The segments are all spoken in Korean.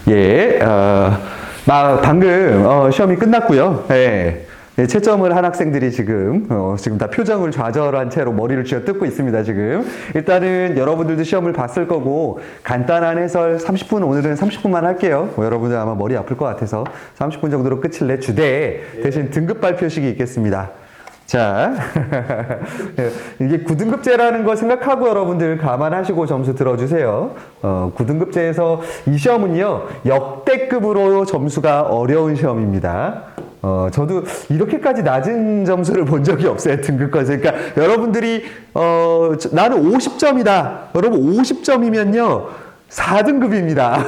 예, 방금 시험이 끝났고요. 예. 예, 채점을 한 학생들이 지금 다 표정을 좌절한 채로 머리를 쥐어뜯고 있습니다, 지금. 일단은 여러분들도 시험을 봤을 거고, 간단한 해설 30분, 오늘은 30분만 할게요. 여러분들 아마 머리 아플 것 같아서 30분 정도로 끝을 내주되, 대신 등급 발표식이 있겠습니다. 자, 이게 9등급제라는 걸 생각하고 여러분들 감안하시고 점수 들어주세요. 9등급제에서 이 시험은요, 역대급으로 점수가 어려운 시험입니다. 저도 이렇게까지 낮은 점수를 본 적이 없어요, 등급까지. 그러니까 여러분들이, 나는 50점이다. 여러분 50점이면요, 4등급입니다.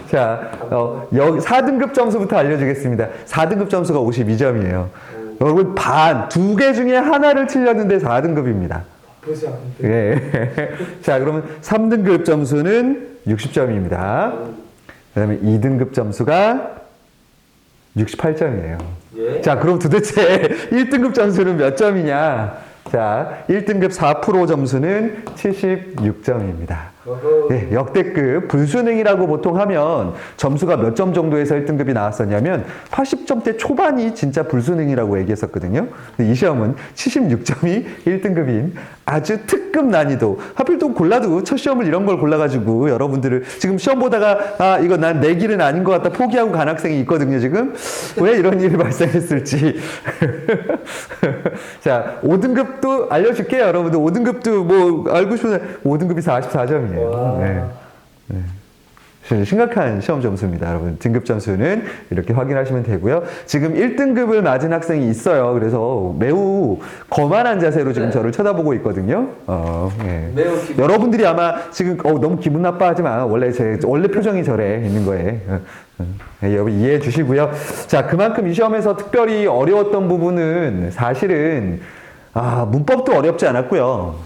자, 4등급 점수부터 알려주겠습니다. 4등급 점수가 52점이에요. 여러분, 두 개 중에 하나를 틀렸는데 4등급입니다. 예. 자, 그러면 3등급 점수는 60점입니다. 그 다음에 2등급 점수가 68점이에요. 예? 자, 그럼 도대체 1등급 점수는 몇 점이냐? 자, 1등급 4% 점수는 76점입니다. 네, 역대급 불수능이라고 보통 하면 점수가 몇 점 정도에서 1등급이 나왔었냐면 80점대 초반이 진짜 불수능이라고 얘기했었거든요. 근데 이 시험은 76점이 1등급인 아주 특급 난이도. 하필 또 골라도 첫 시험을 이런 걸 골라가지고 여러분들을 지금 시험 보다가 이거 난 내 길은 아닌 것 같다 포기하고 간 학생이 있거든요, 지금. 왜 이런 일이 발생했을지. 자, 5등급도 알려줄게요, 여러분들. 5등급도 뭐 알고 싶으면 5등급이 44점이에요. 네. 심각한 시험 점수입니다, 여러분. 등급 점수는 이렇게 확인하시면 되고요. 지금 1등급을 맞은 학생이 있어요. 그래서 매우 거만한 자세로 지금 저를 쳐다보고 있거든요. 예. 여러분들이 아마 지금 너무 기분 나빠하지 마. 원래 표정이 저래 있는 거예요. 여러분 이해해 주시고요. 자, 그만큼 이 시험에서 특별히 어려웠던 부분은 사실은 문법도 어렵지 않았고요.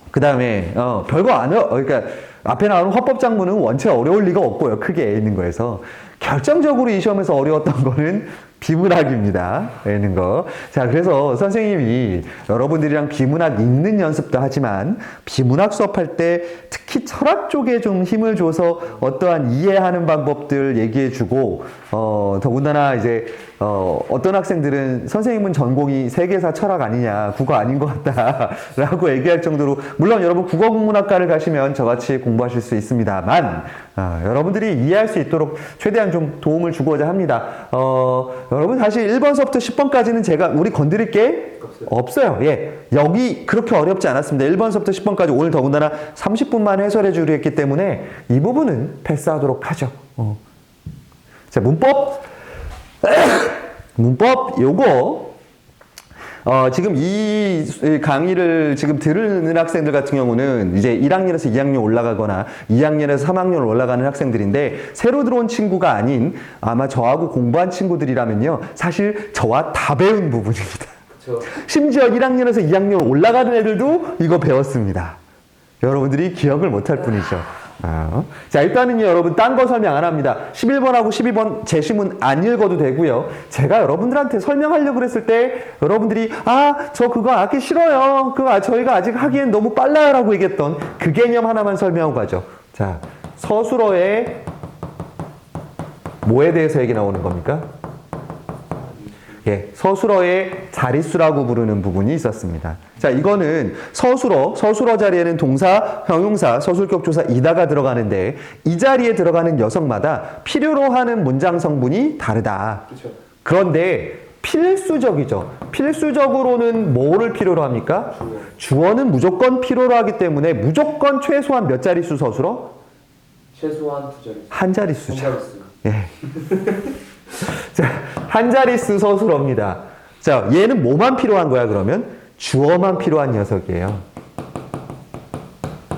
그 다음에 별거 그러니까 앞에 나오는 화법작문은 원체 어려울 리가 없고요. 크게 있는 거에서. 결정적으로 이 시험에서 어려웠던 거는 비문학입니다. 있는 거. 자, 그래서 선생님이 여러분들이랑 비문학 읽는 연습도 하지만 비문학 수업할 때 특히 철학 쪽에 좀 힘을 줘서 어떠한 이해하는 방법들 얘기해주고 더군다나 이제 어떤 학생들은 선생님은 전공이 세계사 철학 아니냐, 국어 아닌 것 같다 라고 얘기할 정도로, 물론 여러분 국어국문학과를 가시면 저같이 공부하실 수 있습니다만 여러분들이 이해할 수 있도록 최대한 좀 도움을 주고자 합니다. 여러분 사실 1번서부터 10번까지는 우리 건드릴 게 없어요. 예. 여기 그렇게 어렵지 않았습니다. 1번서부터 10번까지 오늘 더군다나 30분만 해설해 주려 했기 때문에 이 부분은 패스하도록 하죠. 자, 문법 요거 지금 이 강의를 지금 들으는 학생들 같은 경우는 이제 1학년에서 2학년 올라가거나 2학년에서 3학년 올라가는 학생들인데, 새로 들어온 친구가 아닌 아마 저하고 공부한 친구들이라면요, 사실 저와 다 배운 부분입니다. 그렇죠. 심지어 1학년에서 2학년 올라가는 애들도 이거 배웠습니다. 여러분들이 기억을 못할 뿐이죠. 자, 일단은요, 여러분, 딴 거 설명 안 합니다. 11번하고 12번 제시문 안 읽어도 되고요. 제가 여러분들한테 설명하려고 그랬을 때, 여러분들이, 저 그거 하기 싫어요. 저희가 아직 하기엔 너무 빨라요. 라고 얘기했던 그 개념 하나만 설명하고 가죠. 자, 서술어의 뭐에 대해서 얘기 나오는 겁니까? 예, 서술어의 자릿수라고 부르는 부분이 있었습니다. 자, 이거는 서술어 자리에는 동사, 형용사, 서술격조사 이다가 들어가는데, 이 자리에 들어가는 녀석마다 필요로 하는 문장 성분이 다르다. 그렇죠. 그런데 필수적이죠. 필수적으로는 뭐를 필요로 합니까? 주어는 무조건 필요로 하기 때문에 무조건 최소한 몇 자릿수 서술어? 최소한 2자릿수. 한 자릿수죠. 한 자릿수. 예. 자, 한 자릿수 서술어입니다. 자, 얘는 뭐만 필요한 거야, 그러면? 주어만 필요한 녀석이에요.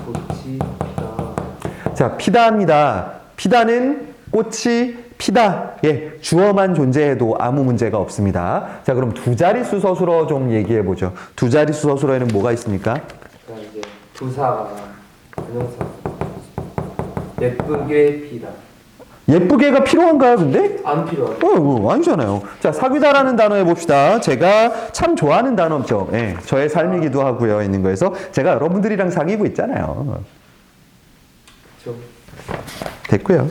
꽃이 피다. 자, 피다입니다. 피다는 꽃이 피다. 예, 주어만 존재해도 아무 문제가 없습니다. 자, 그럼 두 자릿수 서술어 좀 얘기해 보죠. 두 자릿수 서술어에는 뭐가 있습니까? 이제 부사가 동사. 예쁘게 피다. 예쁘게가 필요한가요, 근데? 안 필요하죠. 아니잖아요. 자, 사귀다라는 단어 해봅시다. 제가 참 좋아하는 단어죠. 예, 저의 삶이기도 하고요, 있는 거에서. 제가 여러분들이랑 사귀고 있잖아요. 좀 됐고요.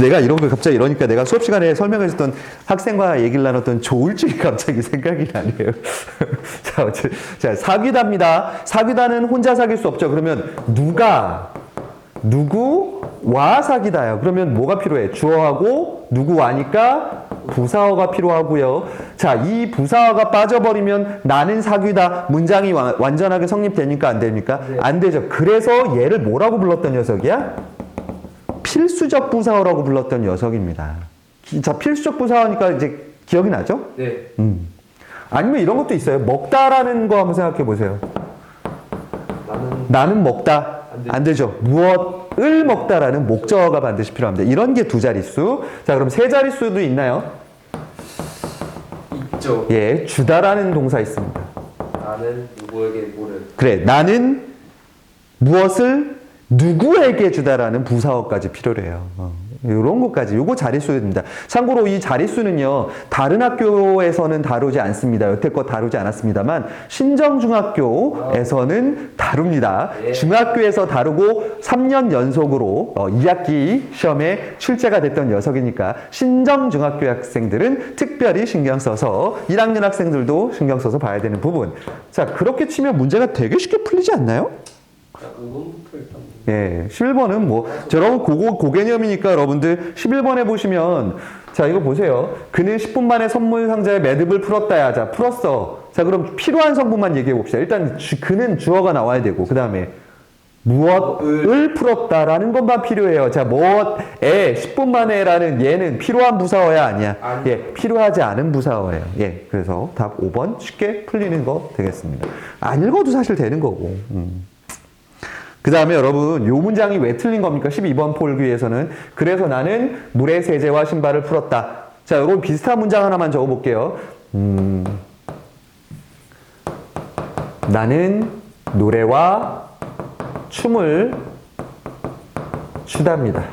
내가 이런 걸 갑자기 이러니까 내가 수업 시간에 설명해줬던 학생과 얘기를 나눴던 조울증이 갑자기 생각이 나네요. 자, 사귀다입니다. 사귀다는 혼자 사귈 수 없죠. 그러면 누구와 사귀다요. 그러면 뭐가 필요해? 주어하고 누구와니까 부사어가 필요하고요. 자, 이 부사어가 빠져버리면 나는 사귀다 문장이 완전하게 성립되니까 안 됩니까? 네. 안 되죠. 그래서 얘를 뭐라고 불렀던 녀석이야? 필수적 부사어라고 불렀던 녀석입니다. 자, 필수적 부사어니까 이제 기억이 나죠? 네. 아니면 이런 것도 있어요. 먹다라는 거 한번 생각해 보세요. 나는 먹다. 안 되죠. 무엇을 먹다라는 목적어가 반드시 필요합니다. 이런 게 두 자릿수. 자, 그럼 세 자릿수도 있나요? 있죠. 예, 주다라는 동사 있습니다. 나는 누구에게 뭐를. 그래, 나는 무엇을 누구에게 주다라는 부사어까지 필요로 해요. 이런 것까지, 요거 자릿수입니다. 참고로 이 자릿수는요, 다른 학교에서는 다루지 않습니다. 여태껏 다루지 않았습니다만, 신정중학교에서는 다룹니다. 예. 중학교에서 다루고 3년 연속으로 2학기 시험에 출제가 됐던 녀석이니까, 신정중학교 학생들은 특별히 신경 써서, 1학년 학생들도 신경 써서 봐야 되는 부분. 자, 그렇게 치면 문제가 되게 쉽게 풀리지 않나요? 자, 5번부터 일단. 예, 11번은 뭐, 여러분, 고개념이니까 여러분들 11번에 보시면, 자, 이거 보세요. 그는 10분 만에 선물 상자에 매듭을 풀었다야. 자, 풀었어. 자, 그럼 필요한 성분만 얘기해 봅시다. 일단, 그는 주어가 나와야 되고, 그 다음에, 무엇을 풀었다라는 것만 필요해요. 자, 무엇에 10분 만에라는 얘는 필요한 부사어야 아니야? 아니. 예, 필요하지 않은 부사어예요. 예, 그래서 답 5번 쉽게 풀리는 거 되겠습니다. 안 읽어도 사실 되는 거고. 그 다음에 여러분, 요 문장이 왜 틀린 겁니까? 12번 폴기에서는. 그래서 나는 물의 세제와 신발을 풀었다. 자, 여러분 비슷한 문장 하나만 적어볼게요. 나는 노래와 춤을 추답니다.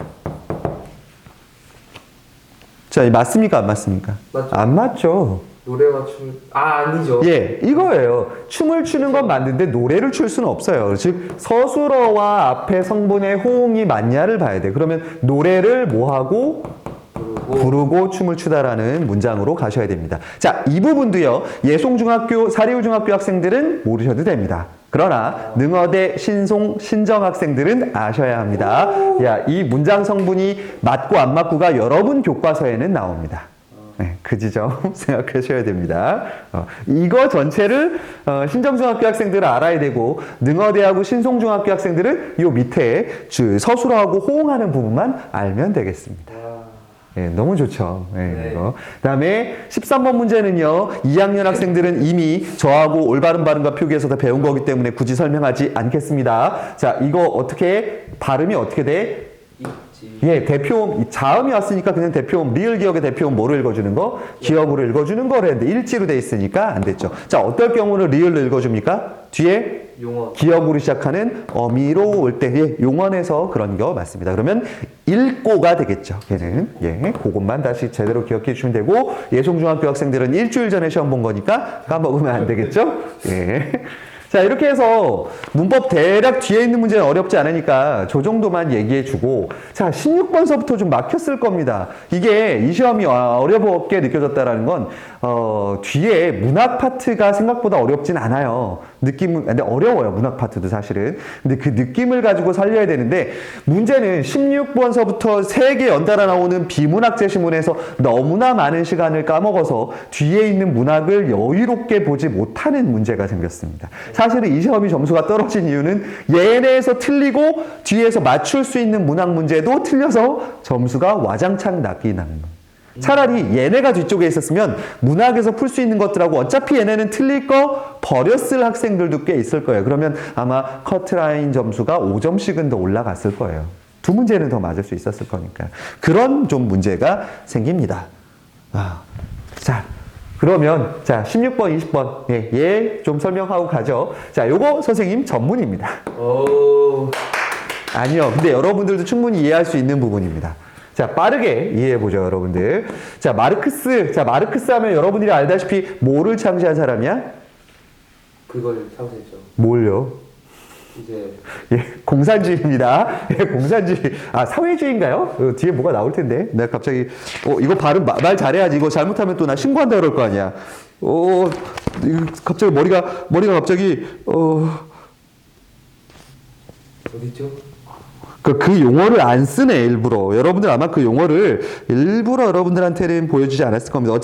자, 맞습니까? 안 맞습니까? 맞죠. 안 맞죠. 노래와 춤을. 아니죠. 예, 이거예요. 춤을 추는 건 맞는데 노래를 출 수는 없어요. 즉, 서술어와 앞에 성분의 호응이 맞냐를 봐야 돼. 그러면 노래를 뭐하고? 부르고 춤을 추다라는 문장으로 가셔야 됩니다. 자, 이 부분도요. 예송중학교, 사리우중학교 학생들은 모르셔도 됩니다. 그러나 능어대, 신송, 신정 학생들은 아셔야 합니다. 야, 이 문장 성분이 맞고 안 맞고가 여러분 교과서에는 나옵니다. 네, 그 지점 생각하셔야 됩니다. 이거 전체를 신정중학교 학생들은 알아야 되고, 능어대하고 신송중학교 학생들은 요 밑에 서술어하고 호응하는 부분만 알면 되겠습니다. 예, 너무 좋죠. 예, 네. 그 다음에 13번 문제는요, 2학년 학생들은 이미 저하고 올바른 발음과 표기에서 다 배운 거기 때문에 굳이 설명하지 않겠습니다. 자, 이거 어떻게, 발음이 어떻게 돼? 있지. 예, 대표음, 자음이 왔으니까 그냥 대표음, 리을 기억의 대표음 뭐로 읽어주는 거? 기억으로 읽어주는 거를 했는데 일지로 돼 있으니까 안 됐죠. 자, 어떨 경우는 리을로 읽어줍니까? 뒤에 용어. 기억으로 시작하는 어미로 올 때, 예, 용언에서 그런 거 맞습니다. 그러면 읽고가 되겠죠. 걔는. 예, 그것만 다시 제대로 기억해 주시면 되고, 예송중학교 학생들은 일주일 전에 시험 본 거니까 까먹으면 안 되겠죠. 예. 자, 이렇게 해서 문법 대략 뒤에 있는 문제는 어렵지 않으니까 저 정도만 얘기해 주고, 자, 16번서부터 좀 막혔을 겁니다. 이게 이 시험이 어렵게 느껴졌다라는 건, 뒤에 문학 파트가 생각보다 어렵진 않아요. 근데 어려워요, 문학 파트도 사실은. 근데 그 느낌을 가지고 살려야 되는데, 문제는 16번서부터 3개 연달아 나오는 비문학 제시문에서 너무나 많은 시간을 까먹어서 뒤에 있는 문학을 여유롭게 보지 못하는 문제가 생겼습니다. 사실은 이 시험이 점수가 떨어진 이유는 얘네에서 틀리고 뒤에서 맞출 수 있는 문학 문제도 틀려서 점수가 와장창 낮게 나는 거예요. 차라리 얘네가 뒤쪽에 있었으면 문학에서 풀 수 있는 것들하고 어차피 얘네는 틀릴 거 버렸을 학생들도 꽤 있을 거예요. 그러면 아마 커트라인 점수가 5점씩은 더 올라갔을 거예요. 두 문제는 더 맞을 수 있었을 거니까. 그런 좀 문제가 생깁니다. 자, 그러면 자, 16번, 20번 예, 좀 설명하고 가죠. 자, 요거 선생님 전문입니다. 아니요. 근데 여러분들도 충분히 이해할 수 있는 부분입니다. 자, 빠르게 이해해보죠, 여러분들. 자, 마르크스. 자, 마르크스 하면 여러분들이 알다시피 뭐를 창시한 사람이야? 그걸 창시했죠. 뭘요? 이제 예, 공산주의입니다. 예, 공산주의. 아, 사회주의인가요? 뒤에 뭐가 나올 텐데. 내가 갑자기, 이거 발음, 말 잘해야지. 이거 잘못하면 또 나 신고한다 그럴 거 아니야. 이거 갑자기 머리가 갑자기, 어디죠? 그 용어를 안 쓰네, 일부러. 여러분들 아마 그 용어를 일부러 여러분들한테는 보여주지 않았을 겁니다.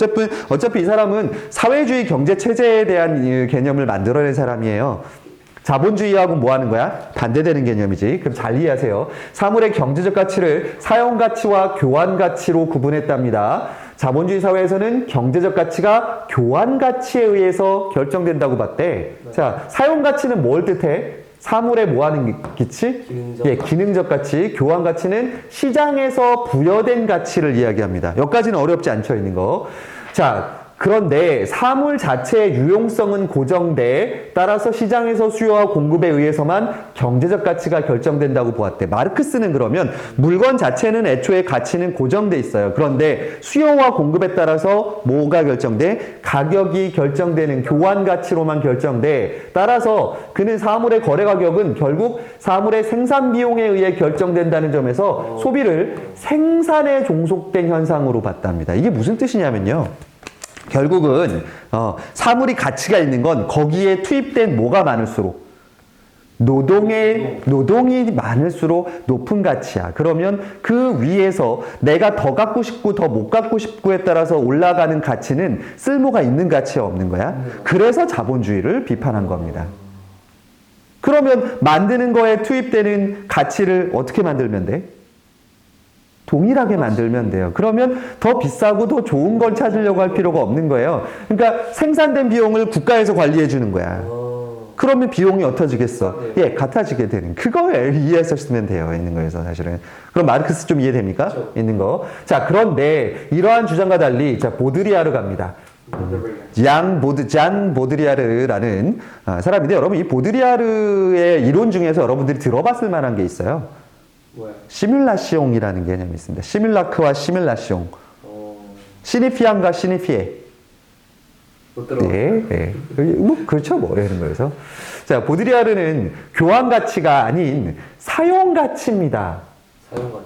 어차피 이 사람은 사회주의 경제 체제에 대한 이 개념을 만들어낸 사람이에요. 자본주의하고 뭐 하는 거야? 반대되는 개념이지. 그럼 잘 이해하세요. 사물의 경제적 가치를 사용 가치와 교환 가치로 구분했답니다. 자본주의 사회에서는 경제적 가치가 교환 가치에 의해서 결정된다고 봤대. 자, 사용 가치는 뭘 뜻해? 사물에 뭐 하는 기치? 기능적 예, 기능적 가치. 교환 가치는 시장에서 부여된 가치를 이야기합니다. 여기까지는 어렵지 않죠, 있는 거. 자, 그런데 사물 자체의 유용성은 고정돼 따라서 시장에서 수요와 공급에 의해서만 경제적 가치가 결정된다고 보았대. 마르크스는 그러면 물건 자체는 애초에 가치는 고정돼 있어요. 그런데 수요와 공급에 따라서 뭐가 결정돼? 가격이 결정되는 교환 가치로만 결정돼. 따라서 그는 사물의 거래 가격은 결국 사물의 생산 비용에 의해 결정된다는 점에서 소비를 생산에 종속된 현상으로 봤답니다. 이게 무슨 뜻이냐면요. 결국은 사물이 가치가 있는 건 거기에 투입된 뭐가 많을수록 노동이 많을수록 높은 가치야. 그러면 그 위에서 내가 더 갖고 싶고 더 못 갖고 싶고에 따라서 올라가는 가치는 쓸모가 있는 가치야 없는 거야. 그래서 자본주의를 비판한 겁니다. 그러면 만드는 거에 투입되는 가치를 어떻게 만들면 돼? 동일하게 만들면 돼요. 그러면 더 비싸고 더 좋은 걸 찾으려고 할 필요가 없는 거예요. 그러니까 생산된 비용을 국가에서 관리해 주는 거야. 그러면 비용이 어떠지겠어? 예, 같아지게 되는. 그걸 이해했었으면 돼요. 있는 거에서 사실은. 그럼 마르크스 좀 이해됩니까? 그렇죠. 있는 거. 자, 그런데 이러한 주장과 달리 자, 보드리아르 갑니다. 장 보드리아르라는 사람인데 여러분 이 보드리아르의 이론 중에서 여러분들이 들어봤을 만한 게 있어요. 뭐야? 시뮬라시옹이라는 개념이 있습니다. 시뮬라크와 시뮬라시옹. 시니피안과 시니피에. 못 들어. 네, 네. 뭐 그렇죠, 뭐 이런 거에서. 자, 보드리아르는 교환 가치가 아닌 사용 가치입니다.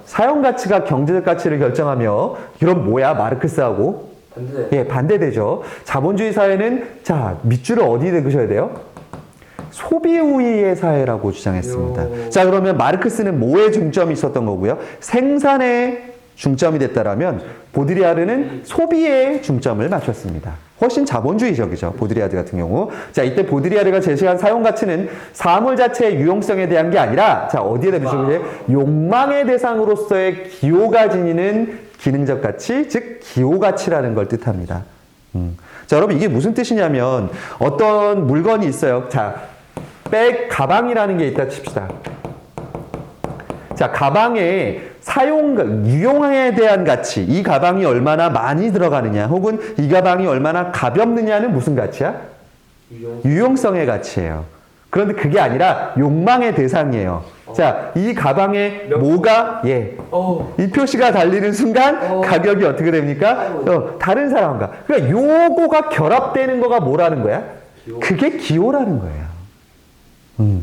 사용 가치가 경제적 가치를 결정하며 이런 뭐야 마르크스하고 반대돼. 예, 반대되죠. 자본주의 사회는 자 밑줄을 어디에 그으셔야 돼요? 소비 우위의 사회라고 주장했습니다. 자, 그러면 마르크스는 뭐에 중점이 있었던 거고요? 생산에 중점이 됐다라면 보드리아르는 소비에 중점을 맞췄습니다. 훨씬 자본주의적이죠. 보드리아르 같은 경우. 자, 이때 보드리아르가 제시한 사용 가치는 사물 자체의 유용성에 대한 게 아니라 자, 어디에다 비춰보세요? 욕망의 대상으로서의 기호가 지니는 기능적 가치, 즉 기호 가치라는 걸 뜻합니다. 자, 여러분 이게 무슨 뜻이냐면 어떤 물건이 있어요. 자, 가방이라는 게 있다 칩시다. 자, 가방에 유용에 대한 가치, 이 가방이 얼마나 많이 들어가느냐, 혹은 이 가방이 얼마나 가볍느냐는 무슨 가치야? 유용성의 가치예요. 그런데 그게 아니라 욕망의 대상이에요. 자, 이 가방에 뭐가, 이 표시가 달리는 순간 가격이 어떻게 됩니까? 다른 사람과. 그러니까 요거가 결합되는 거가 뭐라는 거야? 그게 기호라는 거예요.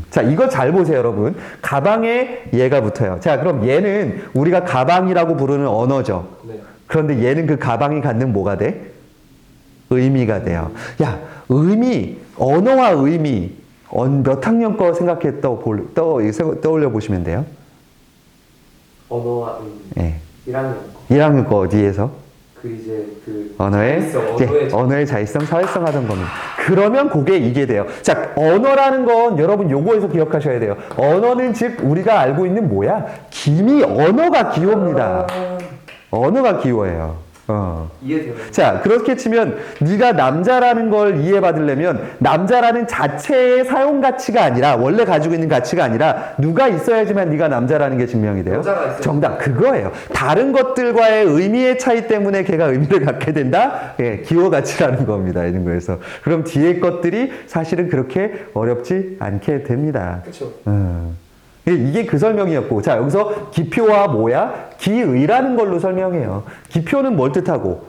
자, 이거 잘 보세요, 여러분. 가방에 얘가 붙어요. 자, 그럼 얘는 우리가 가방이라고 부르는 언어죠. 네. 그런데 얘는 그 가방이 갖는 뭐가 돼? 의미가 돼요. 야, 언어와 의미, 몇 학년 거 생각해 떠올려 보시면 돼요? 언어와 예. 1학년 거. 1학년 거 어디에서? 언어의 자의성, 사회성 하던 겁니다. 그러면 그게 이게 돼요. 자, 언어라는 건 여러분 요거에서 기억하셔야 돼요. 언어는 즉 우리가 알고 있는 뭐야? 언어가 기호입니다. 언어가 기호예요. 이해되네. 자, 그렇게 치면 네가 남자라는 걸 이해받으려면 남자라는 자체의 사용 가치가 아니라 원래 가지고 있는 가치가 아니라 누가 있어야지만 네가 남자라는 게 증명이 돼요. 정답 그거예요. 다른 것들과의 의미의 차이 때문에 걔가 의미를 갖게 된다. 예, 기호 가치라는 겁니다. 이런 거에서. 그럼 뒤에 것들이 사실은 그렇게 어렵지 않게 됩니다. 그렇죠. 이게 그 설명이었고, 자, 여기서 기표와 뭐야? 기의라는 걸로 설명해요. 기표는 뭘 뜻하고?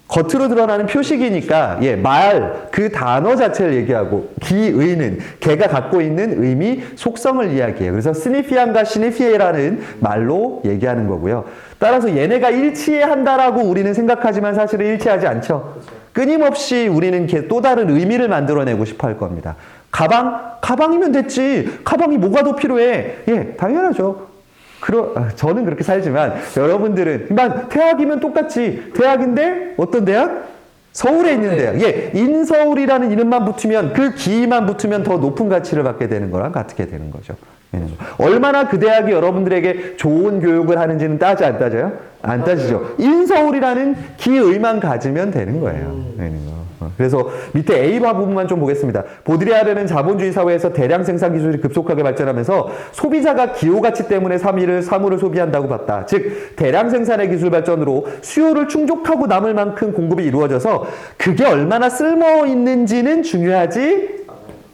겉으로 드러나는 표식이니까 말, 그 단어 자체를 얘기하고 기의는 걔가 갖고 있는 의미, 속성을 이야기해요. 그래서 스니피안과 시니피에라는 말로 얘기하는 거고요. 따라서 얘네가 일치한다라고 우리는 생각하지만 사실은 일치하지 않죠. 끊임없이 우리는 또 다른 의미를 만들어내고 싶어 할 겁니다. 가방이면 됐지. 가방이 뭐가 더 필요해? 당연하죠. 저는 그렇게 살지만 여러분들은 대학이면 똑같지. 대학인데 어떤 대학? 서울에 있는 대학. 인서울이라는 이름만 붙으면 그 기만 붙으면 더 높은 가치를 받게 되는 거랑 같게 되는 거죠. 얼마나 그 대학이 여러분들에게 좋은 교육을 하는지는 따져 안 따져요? 안 따지죠. 인서울이라는 기의만 가지면 되는 거예요. 그래서 밑에 A바 부분만 좀 보겠습니다. 보드리아르는 자본주의 사회에서 대량 생산 기술이 급속하게 발전하면서 소비자가 기호 가치 때문에 사물을 소비한다고 봤다. 즉 대량 생산의 기술 발전으로 수요를 충족하고 남을 만큼 공급이 이루어져서 그게 얼마나 쓸모 있는지는 중요하지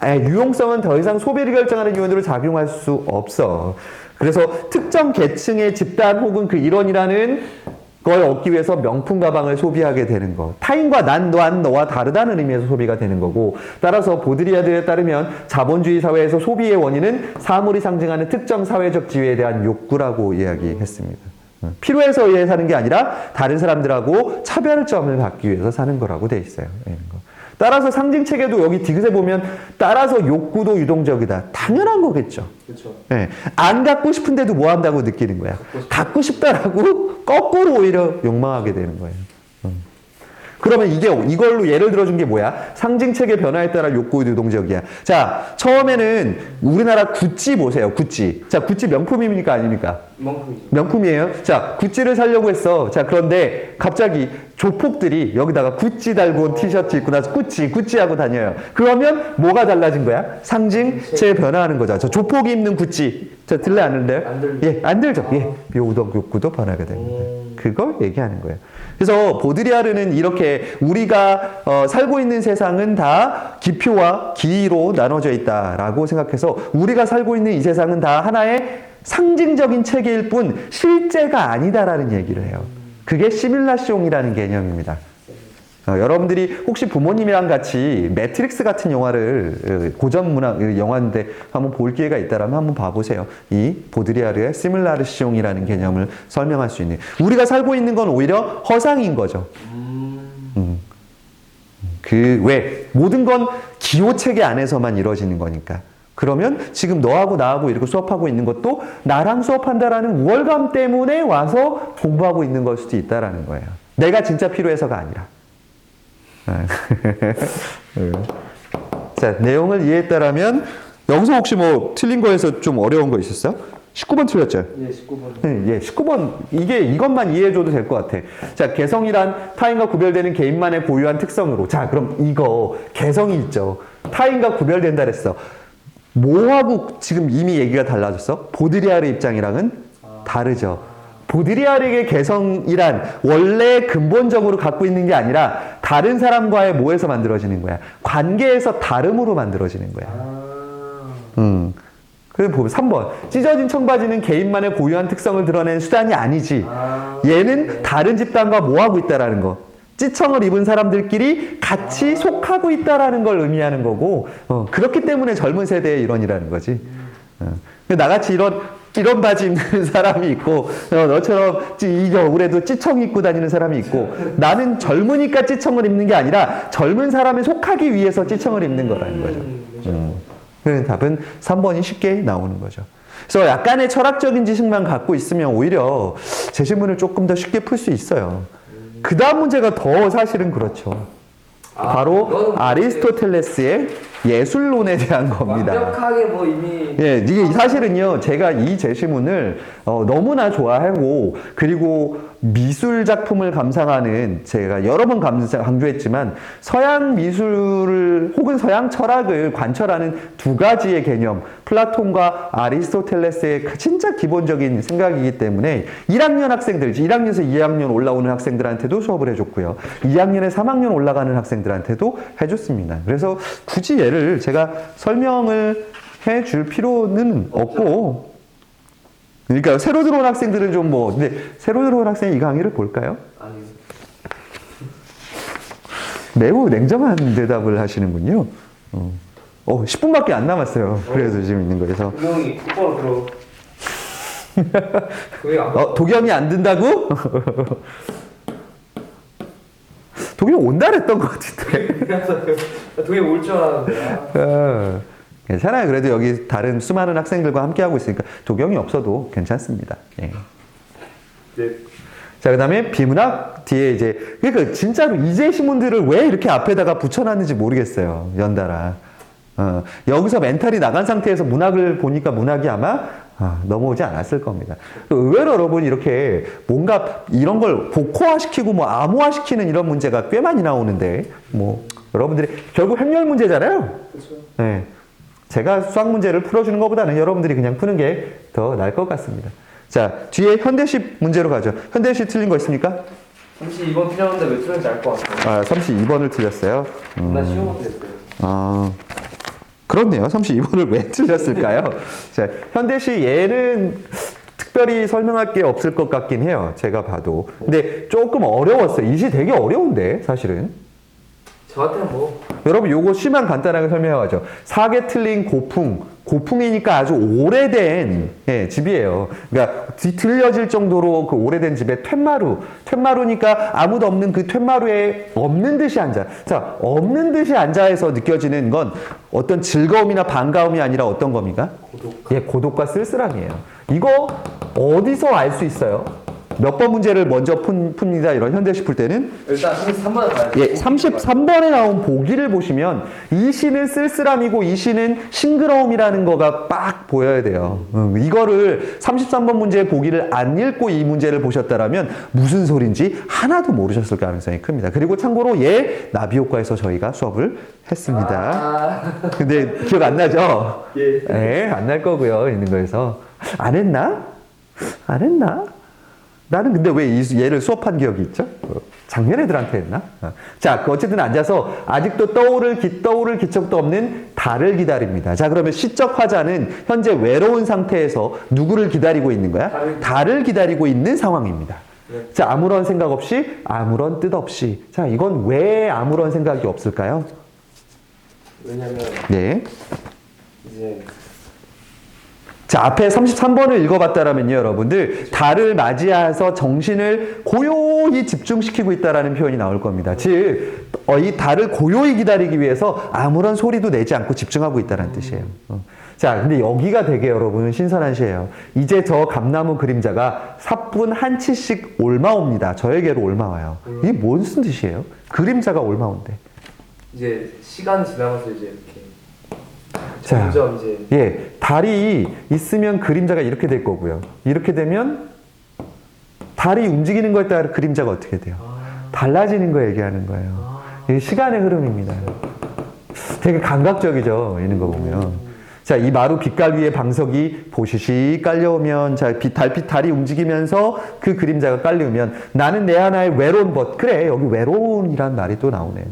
유용성은 더 이상 소비를 결정하는 요인으로 작용할 수 없어. 그래서 특정 계층의 집단 혹은 그 일원이라는 걸 얻기 위해서 명품 가방을 소비하게 되는 거. 타인과 너와 다르다는 의미에서 소비가 되는 거고, 따라서 보드리아드에 따르면 자본주의 사회에서 소비의 원인은 사물이 상징하는 특정 사회적 지위에 대한 욕구라고 이야기했습니다. 필요해서 의해 사는 게 아니라 다른 사람들하고 차별점을 받기 위해서 사는 거라고 돼 있어요. 따라서 상징체계도 여기 디귿에 보면 따라서 욕구도 유동적이다. 당연한 거겠죠. 그렇죠. 안 갖고 싶은데도 뭐 한다고 느끼는 거야. 갖고 싶다라고 거꾸로 오히려 욕망하게 되는 거예요. 그러면 이걸로 예를 들어준 게 뭐야? 상징체계 변화에 따라 욕구 유동적이야. 자, 처음에는 우리나라 구찌 보세요. 구찌. 자, 구찌 명품입니까? 아닙니까? 명품이에요. 자, 구찌를 사려고 했어. 자, 그런데 갑자기 조폭들이 여기다가 구찌 달고 온 티셔츠 입고 나서 구찌 하고 다녀요. 그러면 뭐가 달라진 거야? 상징체에 변화하는 거죠. 저 조폭이 입는 구찌. 자, 들래 안 들려요? 안 들죠. 욕구도 변하게 됩니다. 그걸 얘기하는 거예요. 그래서 보드리아르는 이렇게 우리가 살고 있는 세상은 다 기표와 기로 나눠져 있다라고 생각해서 우리가 살고 있는 이 세상은 다 하나의 상징적인 체계일 뿐 실제가 아니다라는 얘기를 해요. 그게 시뮬라숑이라는 개념입니다. 여러분들이 혹시 부모님이랑 같이 매트릭스 같은 영화를 고전 문학 영화인데 한번 볼 기회가 있다라면 한번 봐보세요. 이 보드리아르의 시뮬라숑이라는 개념을 설명할 수 있는. 우리가 살고 있는 건 오히려 허상인 거죠. 모든 건 기호 체계 안에서만 이루어지는 거니까. 그러면 지금 너하고 나하고 이렇게 수업하고 있는 것도 나랑 수업한다라는 우월감 때문에 와서 공부하고 있는 걸 수도 있다라는 거예요. 내가 진짜 필요해서가 아니라. 자, 내용을 이해했다라면 여기서 혹시 뭐 틀린 거에서 좀 어려운 거 있었어요? 19번 틀렸죠? 19번. 19번. 이것만 이해해줘도 될 것 같아. 자, 개성이란 타인과 구별되는 개인만의 고유한 특성으로. 자, 그럼 개성이 있죠. 타인과 구별된다 그랬어. 뭐하고 지금 이미 얘기가 달라졌어? 보드리아르 입장이랑은 다르죠. 보드리아르의 개성이란 원래 근본적으로 갖고 있는 게 아니라 다른 사람과의 뭐에서 만들어지는 거야? 관계에서 다름으로 만들어지는 거야. 그래서 보면 3번. 찢어진 청바지는 개인만의 고유한 특성을 드러내는 수단이 아니지. 얘는 다른 집단과 뭐하고 있다라는 거. 찌청을 입은 사람들끼리 같이 속하고 있다라는 걸 의미하는 거고, 그렇기 때문에 젊은 세대의 일원이라는 거지. 나같이 이런 바지 입는 사람이 있고, 너처럼 이 겨울에도 찌청 입고 다니는 사람이 있고, 나는 젊으니까 찌청을 입는 게 아니라 젊은 사람에 속하기 위해서 찌청을 입는 거라는 거죠. 그래서 답은 3번이 쉽게 나오는 거죠. 그래서 약간의 철학적인 지식만 갖고 있으면 오히려 제시문을 조금 더 쉽게 풀 수 있어요. 그 다음 문제가 더 사실은 그렇죠. 바로 아리스토텔레스의 예술론에 대한 겁니다. 완벽하게 뭐 이미 이게 사실은요, 제가 이 제시문을 너무나 좋아하고, 그리고 미술 작품을 감상하는, 제가 여러 번 강조했지만 서양 미술을 혹은 서양 철학을 관철하는 두 가지의 개념, 플라톤과 아리스토텔레스의 진짜 기본적인 생각이기 때문에 1학년 학생들, 1학년에서 2학년 올라오는 학생들한테도 수업을 해줬고요, 2학년에 3학년 올라가는 학생들한테도 해줬습니다. 그래서 굳이 얘를 제가 설명을 해줄 필요는 없고, 그러니까 새로 들어온 학생들은 근데 새로 들어온 학생이 이 강의를 볼까요? 아니요. 매우 냉정한 대답을 하시는군요. 10분밖에 안 남았어요. 그래서 지금 있는 거에서. 도경이 똑바로 들어. 도경이 안 도경이 안 든다고? 도경이 온다 그랬던 것 같은데. 도경이 올 줄 알았는데. 괜찮아요. 그래도 여기 다른 수많은 학생들과 함께하고 있으니까 도경이 없어도 괜찮습니다. 예. 네. 자, 그 다음에 비문학 뒤에 이제, 그러니까 진짜로 이재 신문들을 왜 이렇게 앞에다가 붙여놨는지 모르겠어요. 연달아. 여기서 멘탈이 나간 상태에서 문학을 보니까 문학이 아마 넘어오지 않았을 겁니다. 의외로 여러분 이렇게 뭔가 이런 걸 복호화시키고 뭐 암호화시키는 이런 문제가 꽤 많이 나오는데, 뭐, 여러분들이 결국 행렬 문제잖아요. 그렇죠. 네. 제가 수학 문제를 풀어주는 것보다는 여러분들이 그냥 푸는 게 더 나을 것 같습니다. 자, 뒤에 현대시 문제로 가죠. 현대시 틀린 거 있습니까? 32번 틀렸는데 왜 틀렸는지 알 것 같아요. 32번을 틀렸어요. 나 쉬운 거 틀렸어요. 그렇네요. 32번을 왜 틀렸을까요? 자, 현대시 얘는 특별히 설명할 게 없을 것 같긴 해요. 제가 봐도. 근데 조금 어려웠어요. 이 시 되게 어려운데, 사실은. 저한테는 뭐. 여러분, 요거 시만 간단하게 설명하죠. 4개 틀린 고풍. 고풍이니까 아주 오래된 집이에요. 그러니까 뒤틀려질 정도로 그 오래된 집에 퇴마루. 퇴마루니까 아무도 없는 그 퇴마루에 없는 듯이 앉아. 자, 없는 듯이 앉아에서 느껴지는 건 어떤 즐거움이나 반가움이 아니라 어떤 겁니까? 고독과 쓸쓸함이에요. 이거 어디서 알 수 있어요? 몇 번 문제를 먼저 풉니다. 이런 현대시 풀 때는 일단 33번에 가야죠. 예, 33번에 나온 보기를 보시면 이 시는 쓸쓸함이고 이 시는 싱그러움이라는 거가 빡 보여야 돼요. 이거를 33번 문제의 보기를 안 읽고 이 문제를 보셨다라면 무슨 소린지 하나도 모르셨을 가능성이 큽니다. 그리고 참고로 얘 나비효과에서 저희가 수업을 했습니다. 근데 기억 안 나죠? 예. 안 날 거고요. 있는 거에서 안 했나? 안 했나? 나는 근데 왜 얘를 수업한 기억이 있죠? 작년 애들한테 했나? 자, 어쨌든 앉아서 아직도 떠오를 기척도 없는 달을 기다립니다. 자, 그러면 시적 화자는 현재 외로운 상태에서 누구를 기다리고 있는 거야? 달을 기다리고 있는 상황입니다. 네. 자, 아무런 생각 없이, 아무런 뜻 없이. 자, 이건 왜 아무런 생각이 없을까요? 왜냐면 네. 이제 자, 앞에 33번을 읽어봤다라면요, 여러분들, 달을 맞이해서 정신을 고요히 집중시키고 있다라는 표현이 나올 겁니다. 즉, 이 달을 고요히 기다리기 위해서 아무런 소리도 내지 않고 집중하고 있다는 뜻이에요. 자, 근데 여기가 되게 여러분 신선한 시예요. 이제 저 감나무 그림자가 사뿐 한 치씩 올마옵니다. 저에게로 올마와요. 이게 무슨 뜻이에요? 그림자가 올마온대. 이제 시간이 지나면서 이제 이렇게 자, 점점 이제 예, 달이 있으면 그림자가 이렇게 될 거고요. 이렇게 되면 달이 움직이는 거에 따라 그림자가 어떻게 돼요? 달라지는 거 얘기하는 거예요. 이게 시간의 흐름입니다. 되게 감각적이죠. 이런 거 보면. 자, 이 마루 빛깔 위에 방석이 보시시 깔려오면, 자, 달이 움직이면서 그 그림자가 깔려오면 나는 내 하나의 외로운 벗. 그래, 여기 외로운이란 말이 또 나오네요.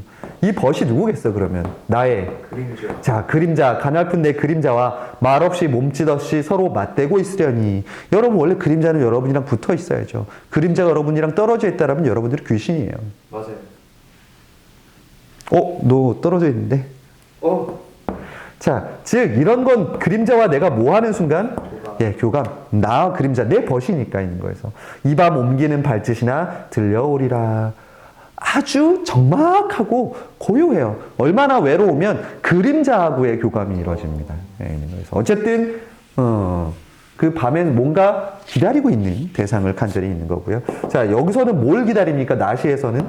이 벗이 누구겠어, 그러면? 나의. 그림이죠. 자, 그림자, 가냘픈 내 그림자와 말없이 몸짓 없이 서로 맞대고 있으려니. 여러분, 원래 그림자는 여러분이랑 붙어 있어야죠. 그림자가 여러분이랑 떨어져 있다라면 여러분들이 귀신이에요. 맞아요. 너 떨어져 있는데? 자, 즉, 이런 건 그림자와 내가 뭐 하는 순간? 교감. 예, 교감. 나 그림자, 내 벗이니까 있는 거에서. 이 밤 옮기는 발짓이나 들려오리라. 아주 적막하고 고요해요. 얼마나 외로우면 그림자하고의 교감이 이루어집니다. 예, 그래서 어쨌든 그 밤엔 뭔가 기다리고 있는 대상을 간절히 있는 거고요. 자, 여기서는 뭘 기다립니까? 나시에서는?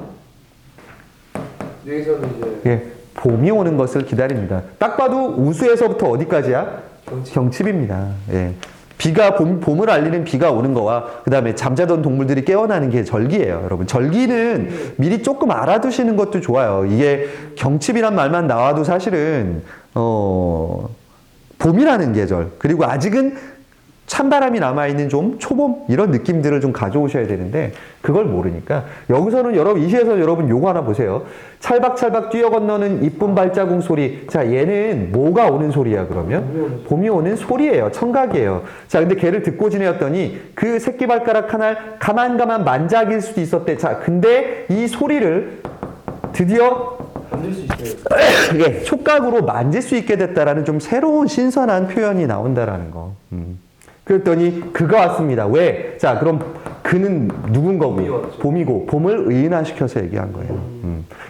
여기서는 이제 예, 봄이 오는 것을 기다립니다. 딱 봐도 우수에서부터 어디까지야? 경칩입니다. 예. 비가 봄을 알리는 비가 오는 거와 그 다음에 잠자던 동물들이 깨어나는 게 절기예요, 여러분. 절기는 미리 조금 알아두시는 것도 좋아요. 이게 경칩이란 말만 나와도 사실은 봄이라는 계절, 그리고 아직은 찬바람이 남아있는 좀 초봄 이런 느낌들을 좀 가져오셔야 되는데 그걸 모르니까 여기서는 여러분 이 시에서 여러분 요거 하나 보세요. 찰박찰박 뛰어 건너는 이쁜 발자국 소리. 자, 얘는 뭐가 오는 소리야 그러면? 봄이 오는 소리예요. 청각이에요. 자, 근데 걔를 듣고 지내었더니 그 새끼발가락 하나를 가만 만작일 수도 있었대. 자, 근데 이 소리를 드디어 만질 수 있어요. 예, 촉각으로 만질 수 있게 됐다라는 좀 새로운 신선한 표현이 나온다라는 거. 그랬더니 그가 왔습니다. 왜? 자, 그럼 그는 누군 거고? 봄이 왔죠. 봄이고 봄을 의인화시켜서 얘기한 거예요.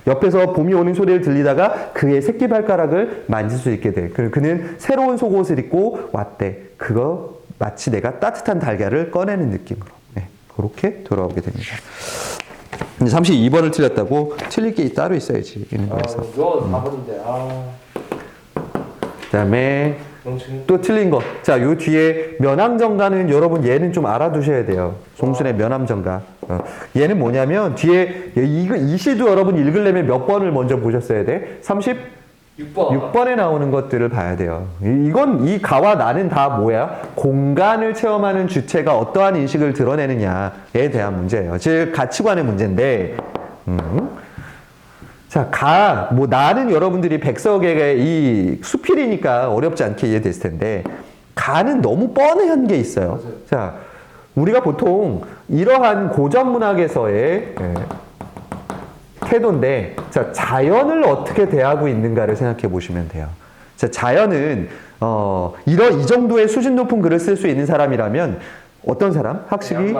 옆에서 봄이 오는 소리를 들리다가 그의 새끼 발가락을 만질 수 있게 돼. 그는 새로운 속옷을 입고 왔대. 그거 마치 내가 따뜻한 달걀을 꺼내는 느낌으로. 네, 그렇게 돌아오게 됩니다. 32번을 틀렸다고 틀릴 게 따로 있어야지. 있는 거에서. 이거 다 봤는데 그다음에 명칭. 또 틀린 거. 자, 요 뒤에 면함정가는 여러분 얘는 좀 알아두셔야 돼요. 송순의 면함정가. 얘는 뭐냐면 뒤에 이 시도 여러분 읽으려면 몇 번을 먼저 보셨어야 돼? 6번. 6번에 나오는 것들을 봐야 돼요. 이건 이 가와 나는 다 뭐야? 공간을 체험하는 주체가 어떠한 인식을 드러내느냐에 대한 문제예요. 즉 가치관의 문제인데 자, 뭐, 나는 여러분들이 백석의 이 수필이니까 어렵지 않게 이해됐을 텐데, 가는 너무 뻔한 게 있어요. 맞아요. 자, 우리가 보통 이러한 고전 문학에서의 태도인데, 자, 자연을 어떻게 대하고 있는가를 생각해 보시면 돼요. 자, 자연은, 이 정도의 수준 높은 글을 쓸 수 있는 사람이라면, 어떤 사람? 학식이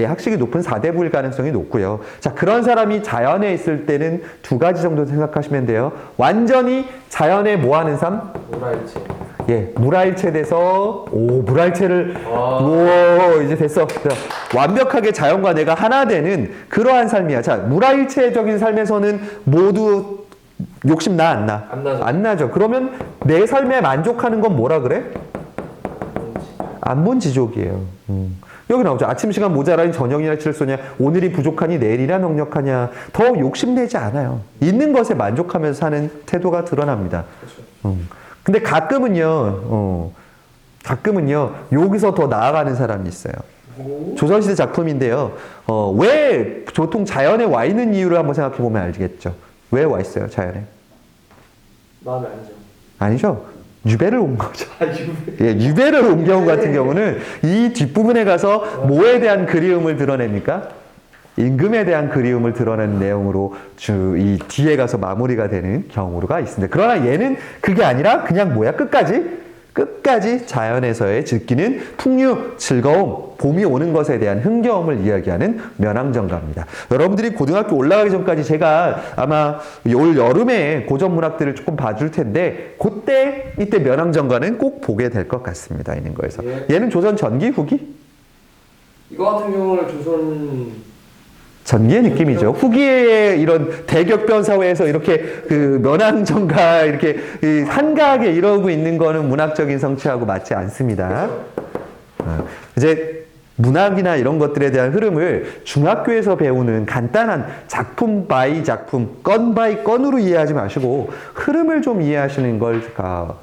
학식이 높은 사대부일 가능성이 높고요. 자, 그런 사람이 자연에 있을 때는 두 가지 정도 생각하시면 돼요. 완전히 자연에 뭐 하는 삶? 물화일체. 예, 물화일체돼서 물화일체를 이제 됐어. 자, 완벽하게 자연과 내가 하나 되는 그러한 삶이야. 자, 물화일체적인 삶에서는 모두 욕심 나 안 나? 안 나죠. 안 나죠. 그러면 내 삶에 만족하는 건 뭐라 그래? 안본지족이에요. 여기 나오죠. 아침 시간 모자라니 저녁이나 칠소냐, 오늘이 부족하니 내일이나 넉넉하냐. 더 욕심내지 않아요. 있는 것에 만족하면서 사는 태도가 드러납니다. 그렇죠. 근데 가끔은요, 여기서 더 나아가는 사람이 있어요. 조선시대 작품인데요. 왜 보통 자연에 와 있는 이유를 한번 생각해 보면 알겠죠. 왜 와 있어요, 자연에? 마음에 안 죠. 아니죠. 유배를 온 거죠. 유배. 예, 유배를 온 경우 같은 경우는 이 뒷부분에 가서 뭐에 대한 그리움을 드러냅니까? 임금에 대한 그리움을 드러내는 내용으로 이 뒤에 가서 마무리가 되는 경우가 있습니다. 그러나 얘는 그게 아니라 그냥 뭐야? 끝까지 자연에서의 즐기는 풍류, 즐거움, 봄이 오는 것에 대한 흥겨움을 이야기하는 면함정가입니다. 여러분들이 고등학교 올라가기 전까지 제가 아마 올 여름에 고전 문학들을 조금 봐줄 텐데 이때 면함정가는 꼭 보게 될 것 같습니다. 있는 거에서. 예. 얘는 조선 전기 후기? 이거 같은 경우는 조선 전기의 느낌이죠. 후기의 이런 대격변 사회에서 이렇게 그 면함정가 이렇게 한가하게 이러고 있는 거는 문학적인 성취하고 맞지 않습니다. 이제 문학이나 이런 것들에 대한 흐름을 중학교에서 배우는 간단한 작품 바이 작품, 건 바이 건으로 이해하지 마시고 흐름을 좀 이해하시는 걸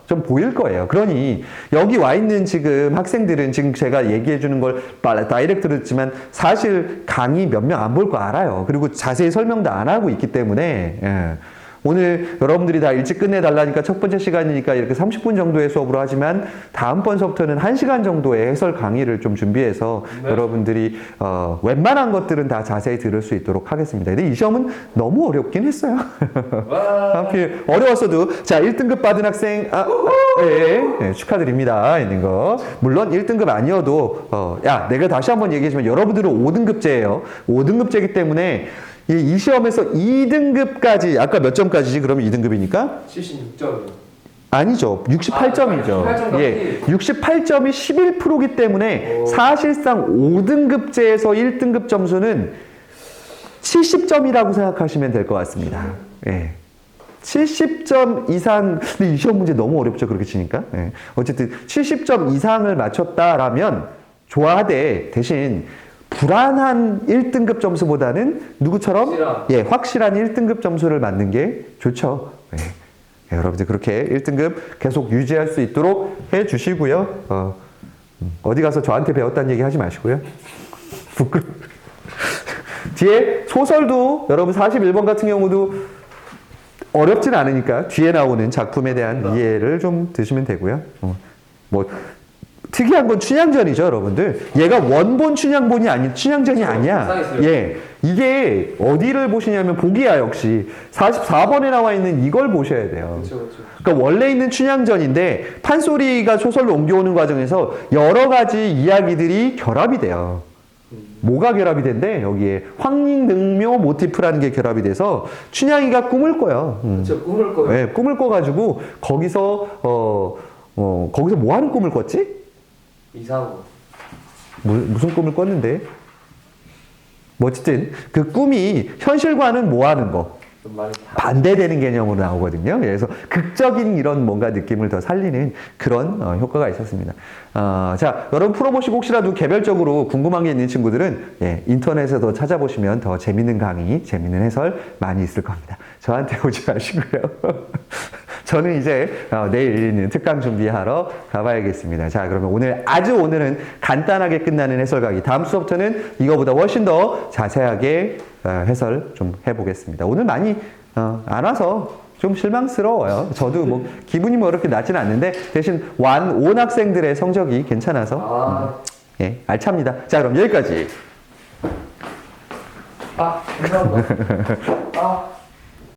좀 보일 거예요. 그러니 여기 와 있는 지금 학생들은 지금 제가 얘기해 주는 걸 다이렉트로 듣지만 사실 강의 몇 명 안 볼 거 알아요. 그리고 자세히 설명도 안 하고 있기 때문에 오늘 여러분들이 다 일찍 끝내달라니까 첫 번째 시간이니까 이렇게 30분 정도의 수업으로 하지만 다음번서부터는 1시간 정도의 해설 강의를 좀 준비해서 여러분들이 웬만한 것들은 다 자세히 들을 수 있도록 하겠습니다. 근데 이 시험은 너무 어렵긴 했어요. 하필 어려웠어도 자 1등급 받은 학생 축하드립니다. 있는 거 물론 1등급 아니어도 내가 다시 한번 얘기해주면 여러분들은 5등급제예요. 5등급제이기 때문에 이 시험에서 2등급까지 아까 몇 점까지지? 그러면 2등급이니까? 76점이요. 아니죠. 68점이죠. 68점 예, 68점이 11%이기 때문에 사실상 5등급제에서 1등급 점수는 70점이라고 생각하시면 될 것 같습니다. 예. 70점 이상, 근데 이 시험 문제 너무 어렵죠. 그렇게 치니까. 예. 어쨌든 70점 이상을 맞췄다라면 좋아하되 대신 불안한 1등급 점수보다는 누구처럼? 확실한 1등급 점수를 맞는 게 좋죠. 여러분들 그렇게 1등급 계속 유지할 수 있도록 해 주시고요. 어디 가서 저한테 배웠다는 얘기 하지 마시고요. 뒤에 소설도 여러분 41번 같은 경우도 어렵진 않으니까 뒤에 나오는 작품에 대한 이해를 좀 드시면 되고요. 특이한 건 춘향전이죠, 여러분들. 얘가 원본 춘향본이 아닌 춘향전이 아니야. 이상했어요. 예. 이게 어디를 보시냐면 보기야 역시 44번에 나와 있는 이걸 보셔야 돼요. 그렇죠, 그렇죠. 그러니까 원래 있는 춘향전인데 판소리가 소설로 옮겨오는 과정에서 여러 가지 이야기들이 결합이 돼요. 뭐가 결합이 된대? 여기에 황림능묘 모티프라는 게 결합이 돼서 춘향이가 꿈을 꿔요. 그렇죠, 꿈을 꿔요. 네, 꿈을 꿔가지고 거기서 거기서 뭐 하는 꿈을 꿨지? 이상한 거. 무슨 꿈을 꿨는데? 뭐 어쨌든 그 꿈이 현실과는 뭐 하는 거? 좀 많이 반대되는 개념으로 나오거든요. 그래서 극적인 이런 뭔가 느낌을 더 살리는 그런 효과가 있었습니다. 자, 여러분 풀어보시고 혹시라도 개별적으로 궁금한 게 있는 친구들은 예, 인터넷에서 찾아보시면 더 재밌는 강의, 재밌는 해설 많이 있을 겁니다. 저한테 오지 마시고요. 저는 이제 내일 있는 특강 준비하러 가봐야겠습니다. 자, 그러면 오늘은 간단하게 끝나는 해설 강의. 다음 수업부터는 이거보다 훨씬 더 자세하게 해설 좀 해보겠습니다. 오늘 많이 안 와서 좀 실망스러워요. 저도 뭐 기분이 뭐 그렇게 나지는 않는데 대신 온 학생들의 성적이 괜찮아서 예, 알찹니다. 자, 그럼 여기까지. 감사합니다.